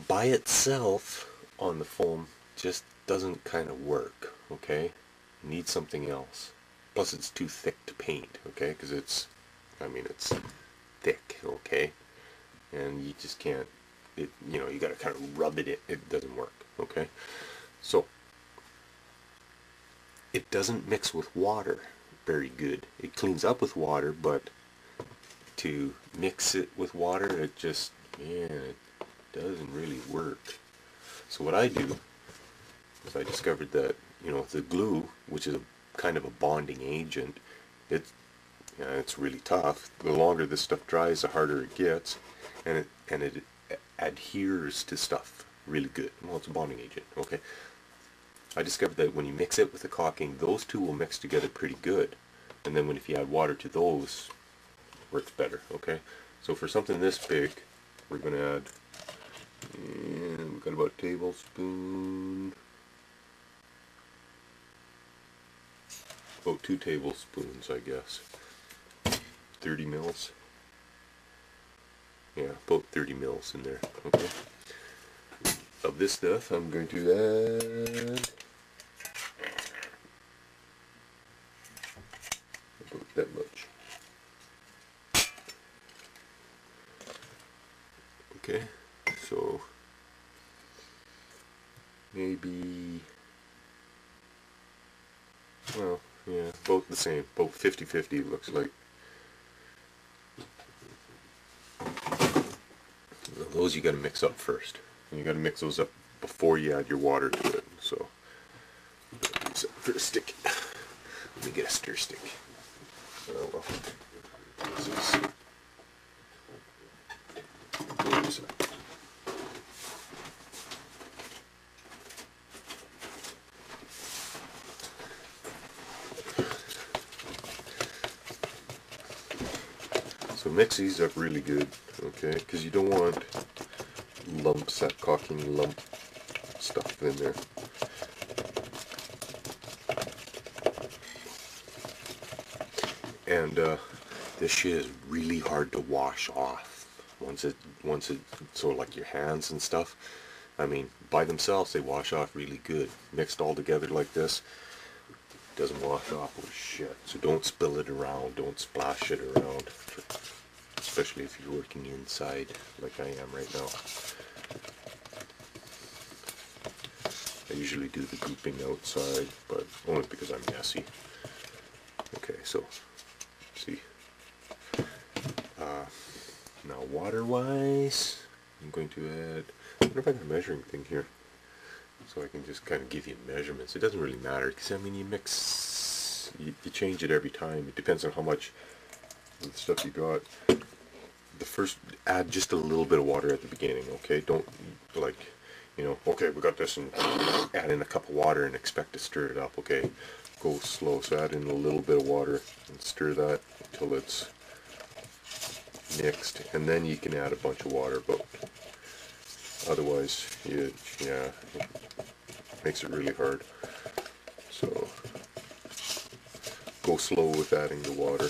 by itself on the foam just doesn't kind of work, okay? You need something else. Plus it's too thick to paint, okay? Because it's thick, okay? And you just can't, you gotta kind of rub it in. It doesn't work, okay? So, it doesn't mix with water very good. It cleans up with water, but to mix it with water, it just, it doesn't really work. So what I do is I discovered that, the glue, which is kind of a bonding agent, it's really tough. The longer this stuff dries, the harder it gets, and it adheres to stuff really good. Well, it's a bonding agent, okay? I discovered that when you mix it with the caulking, those two will mix together pretty good. And then if you add water to those, it works better, okay? So for something this big, we're going to add, we've got about a tablespoon, about 2 tablespoons, I guess. 30 mils. Yeah, about 30 mils in there, okay? Of this stuff, I'm going to add about that much. Okay, so maybe, well, yeah, both the same, about 50-50 it looks like. Those you got to mix up first. And you got to mix those up before you add your water to it. So, use that for a stick. Let me get a stir stick. Oh well. So mix these up really good, okay? Because you don't want lumps, that caulking lump stuff in there. And this shit is really hard to wash off once it so like your hands and stuff. I mean, by themselves they wash off really good. Mixed all together like this, doesn't wash off with shit. So don't spill it around, don't splash it around, especially if you're working inside like I am right now. I usually do the gooping outside, but only because I'm messy. Okay, so see. Now water-wise, I'm going to add, I wonder if I got a measuring thing here, so I can just kind of give you measurements. It doesn't really matter, because I mean you mix, you change it every time. It depends on how much of the stuff you got. The first, add just a little bit of water at the beginning, okay? Don't, like, okay, we got this, and add in a cup of water and expect to stir it up, okay? Go slow, so add in a little bit of water and stir that until it's mixed, and then you can add a bunch of water, but otherwise, it makes it really hard. So, go slow with adding the water.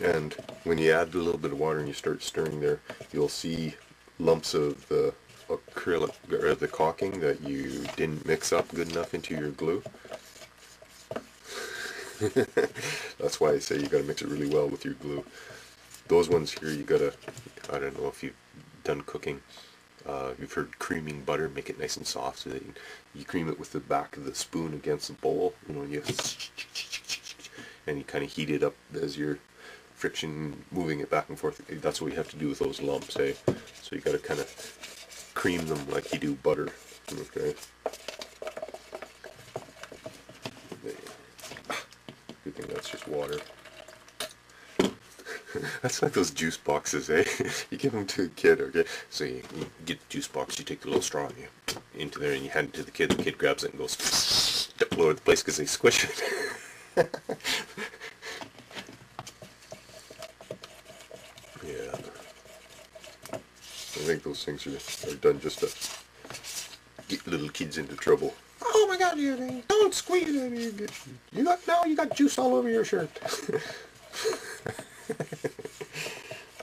And when you add a little bit of water and you start stirring there, you'll see lumps of the acrylic, or the caulking that you didn't mix up good enough into your glue. That's why I say you gotta mix it really well with your glue. Those ones here you gotta, I don't know if you've done cooking, you've heard creaming butter, make it nice and soft, so that you cream it with the back of the spoon against the bowl, and you kind of heat it up as you're friction, moving it back and forth. That's what you have to do with those lumps, eh? So you gotta kind of cream them like you do butter, okay? Good thing that's just water. That's like those juice boxes, eh? You give them to a kid, okay? So you get the juice box, you take the little straw and you into there and you hand it to the kid grabs it and goes all over the place because they squish it. Yeah. I think those things are done just to get little kids into trouble. Oh my got you. Don't squeeze it. You got juice all over your shirt.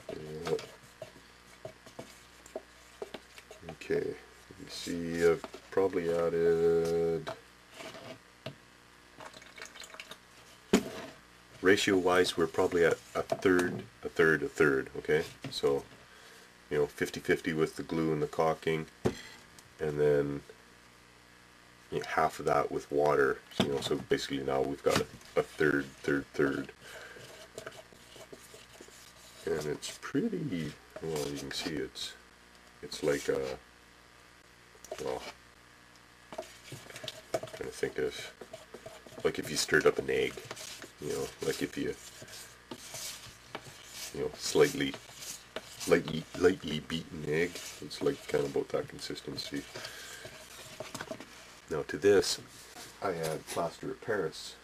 Yeah. Okay, you see I've probably added, ratio wise we're probably at a third, okay? So, you know, 50-50 with the glue and the caulking, and then you know, half of that with water. So, you know, so basically now we've got a third. And it's pretty, well, you can see it's like a, well, I'm trying to think of, like if you stirred up an egg, you know, like if you know, lightly beaten egg, it's like kind of about that consistency. Now to this, I add plaster of Paris,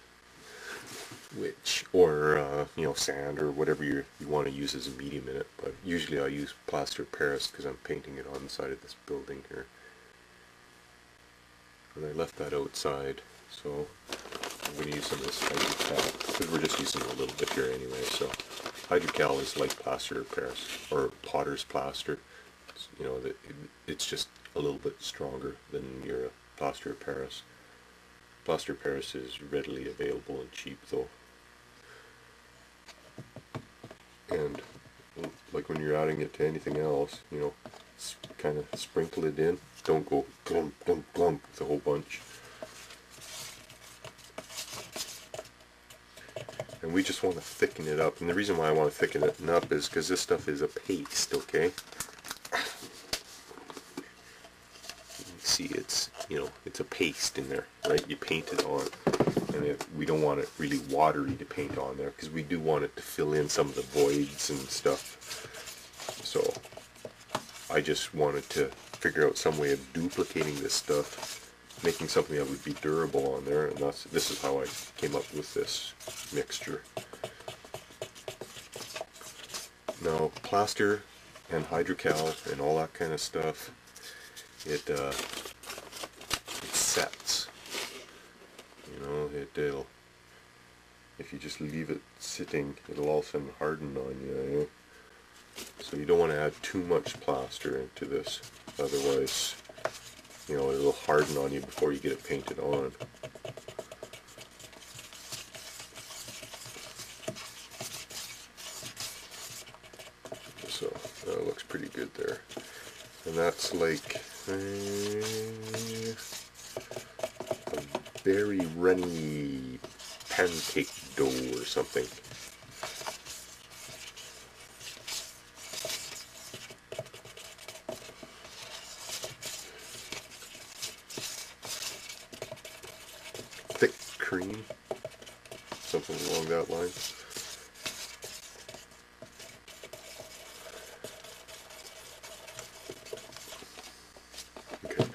which, or you know, sand or whatever you want to use as a medium in it, but usually I use plaster of Paris because I'm painting it on the side of this building here. And I left that outside, so I'm going to use some of this hydrocal, because we're just using a little bit here anyway. So hydrocal is like plaster of Paris, or potter's plaster. It's, you know, it's just a little bit stronger than your plaster of Paris. Plaster of Paris is readily available and cheap though. And like when you're adding it to anything else, you know, kind of sprinkle it in. Don't go glump, glump, glump with a whole bunch. And we just want to thicken it up. And the reason why I want to thicken it up is because this stuff is a paste, okay? You can see it's, you know, it's a paste in there, right? You paint it on. And we don't want it really watery to paint on there, because we do want it to fill in some of the voids and stuff. So I just wanted to figure out some way of duplicating this stuff, making something that would be durable on there, and this is how I came up with this mixture. Now plaster and hydrocal and all that kind of stuff, it sets. You know, it'll, if you just leave it sitting, it'll all of a sudden harden on you. So you don't want to add too much plaster into this, otherwise, you know, it'll harden on you before you get it painted on. So that looks pretty good there. And that's like a very runny pancake dough or something. Thick cream, something along that line. Okay,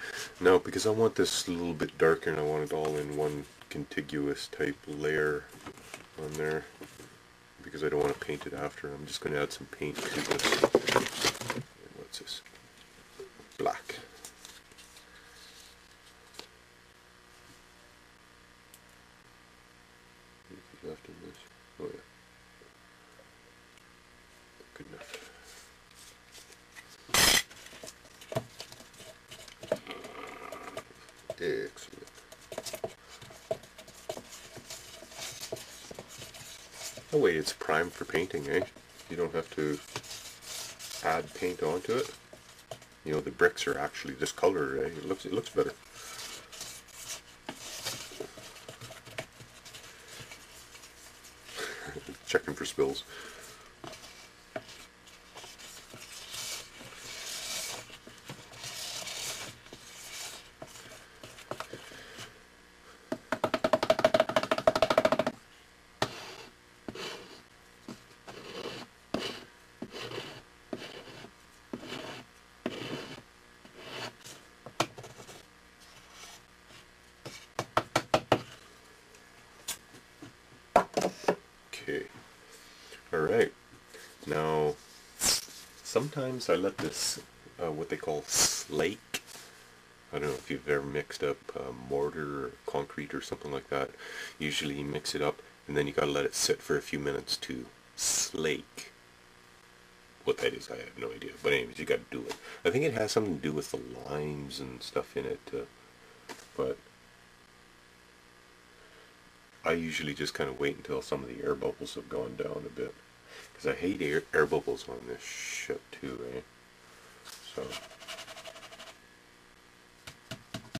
now because I want this a little bit darker and I want it all in one contiguous type layer on there, because I don't want to paint it after, I'm just going to add some paint to this. What's this? Black. Left in this. Oh yeah. Good enough. Excellent. That way it's primed for painting, eh? You don't have to add paint onto it. You know, the bricks are actually this color, eh? It looks better. Checking for spills. Okay. Alright. Now, sometimes I let this, what they call slake, I don't know if you've ever mixed up mortar or concrete or something like that. Usually you mix it up and then you gotta let it sit for a few minutes to slake. What that is, I have no idea. But anyways, you gotta do it. I think it has something to do with the limes and stuff in it. But I usually just kind of wait until some of the air bubbles have gone down a bit. Because I hate air bubbles on this shit too, eh? So...